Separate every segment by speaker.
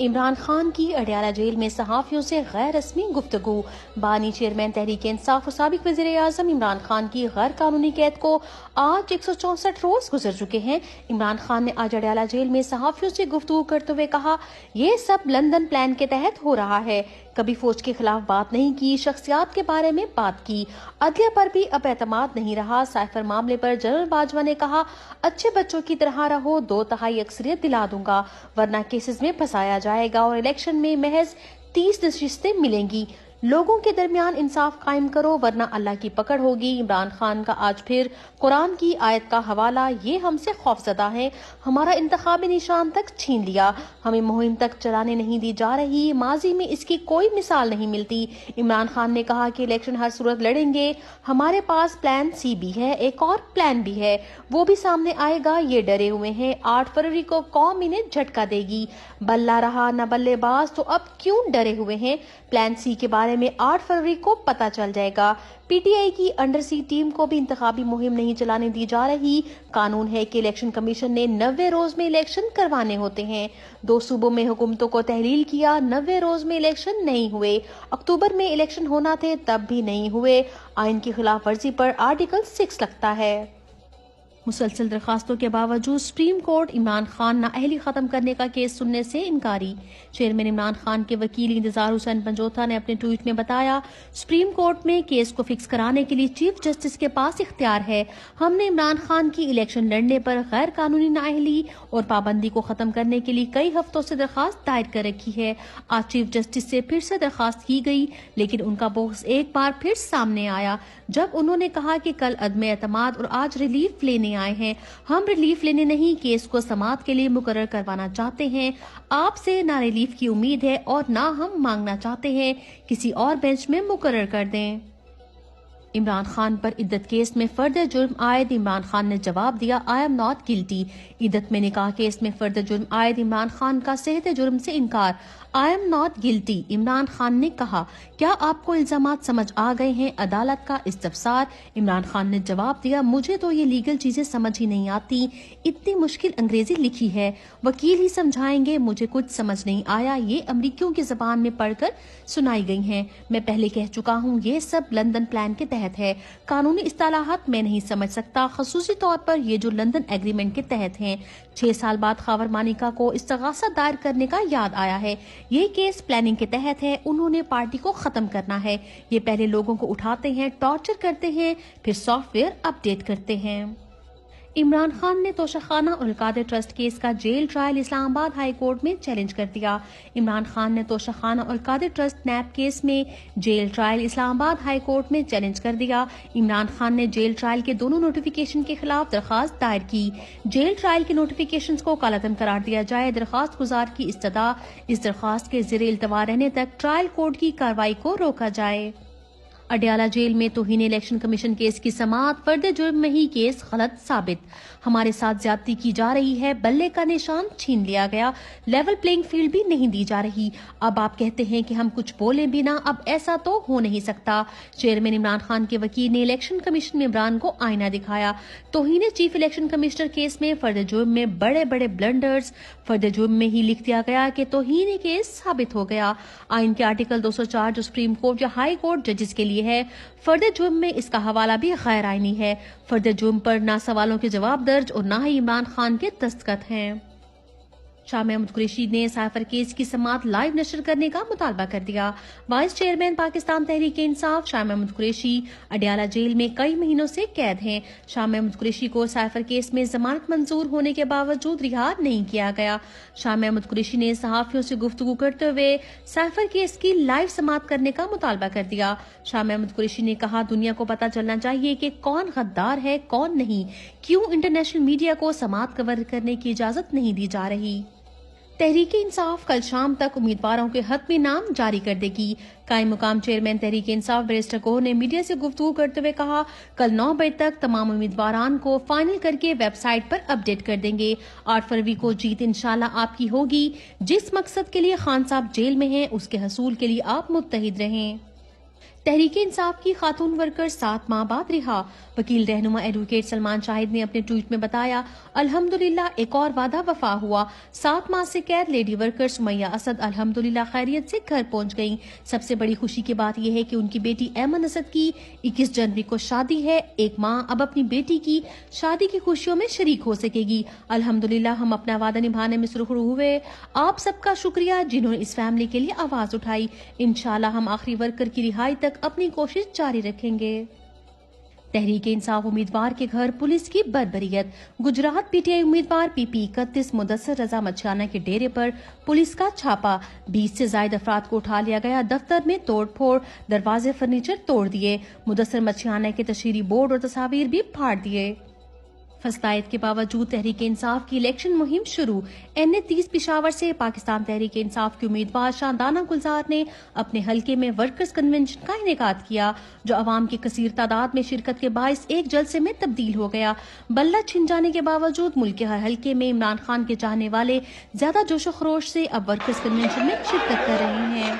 Speaker 1: عمران خان کی اڈیالہ جیل میں صحافیوں سے غیر رسمی گفتگو۔ بانی چیئرمین تحریک انصاف و سابق وزیر اعظم عمران خان کی غیر قانونی قید کو آج 164 روز گزر چکے ہیں۔ عمران خان نے آج اڈیالہ جیل میں صحافیوں سے گفتگو کرتے ہوئے کہا، یہ سب لندن پلان کے تحت ہو رہا ہے، کبھی فوج کے خلاف بات نہیں کی، شخصیات کے بارے میں بات کی، عدلیہ پر بھی اب اعتماد نہیں رہا۔ سائفر معاملے پر جنرل باجوہ نے کہا، اچھے بچوں کی طرح رہو، 2/3 اکثریت دلا دوں گا ورنہ کیسز میں پھنسایا جائے گا اور الیکشن میں محض 30 نشستیں ملیں گی۔ لوگوں کے درمیان انصاف قائم کرو ورنہ اللہ کی پکڑ ہوگی۔ عمران خان کا آج پھر قرآن کی آیت کا حوالہ، یہ ہم سے خوفزدہ ہیں، ہمارا انتخابی نشان تک چھین لیا، ہمیں مہم تک چلانے نہیں دی جا رہی، ماضی میں اس کی کوئی مثال نہیں ملتی۔ عمران خان نے کہا کہ الیکشن ہر صورت لڑیں گے، ہمارے پاس پلان سی بھی ہے، ایک اور پلان بھی ہے، وہ بھی سامنے آئے گا، یہ ڈرے ہوئے ہیں، 8 فروری کو قوم انہیں جھٹکا دے گی، بلہ رہا نہ بلے باز، تو اب کیوں ڈرے ہوئے ہیں؟ پلان سی کے بارے میں 8 فروری کو پتہ چل جائے گا۔ پی ٹی آئی کی انڈر سی ٹیم کو بھی انتخابی مہم نہیں چلانے دی جا رہی۔ قانون ہے کہ الیکشن کمیشن نے 90 روز میں الیکشن کروانے ہوتے ہیں۔ 2 صوبوں میں حکومتوں کو تحلیل کیا، 90 روز میں الیکشن نہیں ہوئے، اکتوبر میں الیکشن ہونا تھے تب بھی نہیں ہوئے۔ آئین کی خلاف ورزی پر آرٹیکل 6 لگتا ہے۔ مسلسل درخواستوں کے باوجود سپریم کورٹ عمران خان نااہلی ختم کرنے کا کیس سننے سے انکاری۔ چیئرمین عمران خان کے وکیل انتظار حسین پنجوتھا نے اپنے ٹویٹ میں بتایا، سپریم کورٹ میں کیس کو فکس کرانے کے لیے چیف جسٹس کے پاس اختیار ہے۔ ہم نے عمران خان کی الیکشن لڑنے پر غیر قانونی نااہلی اور پابندی کو ختم کرنے کے لیے کئی ہفتوں سے درخواست دائر کر رکھی ہے۔ آج چیف جسٹس سے پھر سے درخواست کی گئی، لیکن ان کا بغض ایک بار پھر سامنے آیا جب انہوں نے کہا کہ کل عدم اعتماد اور آج ریلیف لینے آئے ہیں۔ ہم ریلیف لینے نہیں، کیس کو سماعت کے لیے مقرر کروانا چاہتے ہیں۔ آپ سے نہ ریلیف کی امید ہے اور نہ ہم مانگنا چاہتے ہیں، کسی اور بینچ میں مقرر کر دیں۔ عمران خان پر عدت کیس میں فرد جرم عائد، عمران خان نے جواب دیا، آئی ایم ناٹ گلٹی۔ عدت میں نکاح کیس میں فرد جرم عائد، عمران خان کا صحت جرم سے انکار، I am not guilty. Imran Khan نے کہا، کیا آپ کو الزامات سمجھ آ گئے ہیں؟ عدالت کا استفسار۔ عمران خان نے جواب دیا، مجھے تو یہ لیگل چیزیں سمجھ ہی نہیں آتی، اتنی مشکل انگریزی لکھی ہے، وکیل ہی سمجھائیں گے، مجھے کچھ سمجھ نہیں آیا، یہ امریکیوں کی زبان میں پڑھ کر سنائی گئی ہیں۔ میں پہلے کہہ چکا ہوں، یہ سب لندن پلان کے تحت ہے، قانونی اصطلاحات میں نہیں سمجھ سکتا، خصوصی طور پر یہ جو لندن ایگریمنٹ کے تحت ہیں۔ 6 سال بعد خاور مانیکا کو استغاثہ دائر کرنے کا یاد آیا ہے، یہ کیس پلاننگ کے تحت ہے، انہوں نے پارٹی کو ختم کرنا ہے، یہ پہلے لوگوں کو اٹھاتے ہیں، ٹارچر کرتے ہیں، پھر سافٹ ویئر اپ ڈیٹ کرتے ہیں۔ عمران خان نے توشخانہ اور القادر ٹرسٹ کیس کا جیل ٹرائل اسلام آباد ہائی کورٹ میں چیلنج کر دیا۔ عمران خان نے توشخانہ اور القادر ٹرسٹ نیب کیس میں جیل ٹرائل اسلام آباد ہائی کورٹ میں چیلنج کر دیا۔ عمران خان نے جیل ٹرائل کے دونوں نوٹیفیکیشن کے خلاف درخواست دائر کی۔ جیل ٹرائل کے نوٹیفیکیشنز کو کالعدم قرار دیا جائے، درخواست گزار کی استدعا اس درخواست کے زیر التوا رہنے تک ٹرائل کورٹ کی کارروائی کو روکا جائے۔ اڈیالہ جیل میں توہین الیکشن کمیشن کیس کی سماعت، فرد جرم میں ہی کیس غلط ثابت، ہمارے ساتھ زیادتی کی جا رہی ہے، بلے کا نشان چھین لیا گیا، لیول پلینگ فیلڈ بھی نہیں دی جا رہی، اب آپ کہتے ہیں کہ ہم کچھ بولیں بھی نہ، اب ایسا تو ہو نہیں سکتا۔ چیئرمین عمران خان کے وکیل نے الیکشن کمیشن ممبران کو آئینہ دکھایا، توہین چیف الیکشن کمشنر کیس میں فرد جرم میں بڑے بڑے بلنڈرز، فرد جرم میں ہی لکھ دیا گیا کہ توہین کیس ثابت ہو گیا۔ آئین کے آرٹیکل 204 جو سپریم کورٹ یا ہائی کورٹ ججز کے لیے ہے، فرد جرم میں اس کا حوالہ بھی غیر آئینی ہے، فرد جرم پر نہ سوالوں کے جواب درج اور نہ ہی عمران خان کے دستخط ہیں۔ شاہ محمود قریشی نے سائفر کیس کی سماعت لائیو نشر کرنے کا مطالبہ کر دیا۔ Vice chairman Pakistan Tehreek Insaf Shah Mahmood Qureshi Adiala jail میں کئی مہینوں سے قید ہیں۔ شاہ محمود قریشی کو سائفر کیس میں ضمانت منظور ہونے کے باوجود رہا نہیں کیا گیا۔ شاہ محمود قریشی نے صحافیوں سے گفتگو کرتے ہوئے سائفر کیس کی لائیو سماعت کرنے کا مطالبہ کر دیا۔ شاہ محمود قریشی نے کہا، دنیا کو پتہ چلنا چاہیے کہ کون غدار ہے کون نہیں، کیوں انٹرنیشنل میڈیا کو سماعت کور کرنے کی اجازت نہیں دی جا رہی۔ تحریک انصاف کل شام تک امیدواروں کے حتمی نام جاری کر دے گی۔ قائم مقام چیئرمین تحریک انصاف بیرسٹر گوہر نے میڈیا سے گفتگو کرتے ہوئے کہا، کل 9 بجے تک تمام امیدواران کو فائنل کر کے ویب سائٹ پر اپ ڈیٹ کر دیں گے۔ 8 فروری کو جیت انشاءاللہ آپ کی ہوگی۔ جس مقصد کے لیے خان صاحب جیل میں ہیں، اس کے حصول کے لیے آپ متحد رہیں۔ تحریک انصاف کی خاتون ورکر 7 ماہ بعد رہا۔ وکیل رہنما ایڈوکیٹ سلمان شاہد نے اپنے ٹویٹ میں بتایا، الحمدللہ ایک اور وعدہ وفا ہوا۔ 7 ماہ سے قید لیڈی ورکر سمیہ اسد الحمدللہ خیریت سے گھر پہنچ گئیں۔ سب سے بڑی خوشی کی بات یہ ہے کہ ان کی بیٹی ایمن اسد کی 21 جنوری کو شادی ہے۔ ایک ماں اب اپنی بیٹی کی شادی کی خوشیوں میں شریک ہو سکے گی۔ الحمدللہ ہم اپنا وعدہ نبھانے میں سرخرو ہوئے۔ آپ سب کا شکریہ جنہوں نے اس فیملی کے لیے آواز اٹھائی۔ انشاءاللہ ہم آخری ورکر کی رہائی تک اپنی کوشش جاری رکھیں گے۔ تحریک انصاف امیدوار کے گھر پولیس کی بربریت۔ گجرات پی ٹی آئی امیدوار پی پی 31 مدثر رضا مچھیانہ کے ڈیرے پر پولیس کا چھاپا۔ 20 سے زائد افراد کو اٹھا لیا گیا۔ دفتر میں توڑ پھوڑ، دروازے فرنیچر توڑ دیے۔ مدثر مچھیانہ کے تشہیری بورڈ اور تصاویر بھی پھاڑ دیے۔ فسلائد کے باوجود تحریک انصاف کی الیکشن مہم شروع۔ این اے 30 پشاور سے پاکستان تحریک انصاف کے امیدوار شاندانہ گلزار نے اپنے حلقے میں ورکرز کنونشن کا انعقاد کیا، جو عوام کی کثیر تعداد میں شرکت کے باعث ایک جلسے میں تبدیل ہو گیا۔ بلہ چھن جانے کے باوجود ملک کے ہر حلقے میں عمران خان کے چاہنے والے زیادہ جوش و خروش سے اب ورکرز کنونشن میں شرکت کر رہے ہیں۔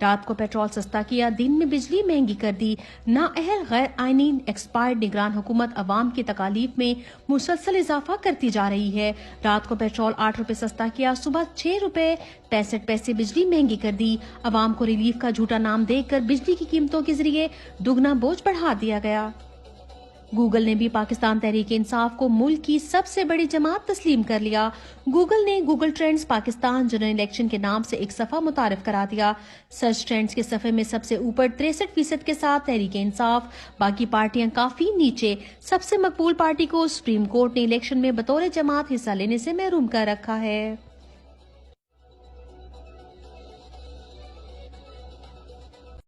Speaker 1: رات کو پیٹرول سستا کیا، دن میں بجلی مہنگی کر دی۔ نااہل غیر آئینی ایکسپائرڈ نگران حکومت عوام کی تکالیف میں مسلسل اضافہ کرتی جا رہی ہے۔ رات کو پیٹرول 8 روپے سستا کیا، صبح 6 روپے 65 پیسے بجلی مہنگی کر دی۔ عوام کو ریلیف کا جھوٹا نام دے کر بجلی کی قیمتوں کے ذریعے دگنا بوجھ بڑھا دیا گیا۔ گوگل نے بھی پاکستان تحریک انصاف کو ملک کی سب سے بڑی جماعت تسلیم کر لیا۔ گوگل نے Google trends Pakistan general election کے نام سے ایک صفحہ متعارف کرا دیا۔ سرچ ٹرینڈز کے صفحے میں سب سے اوپر 63% کے ساتھ تحریک انصاف، باقی پارٹیاں کافی نیچے۔ سب سے مقبول پارٹی کو سپریم کورٹ نے الیکشن میں بطور جماعت حصہ لینے سے محروم کر رکھا ہے۔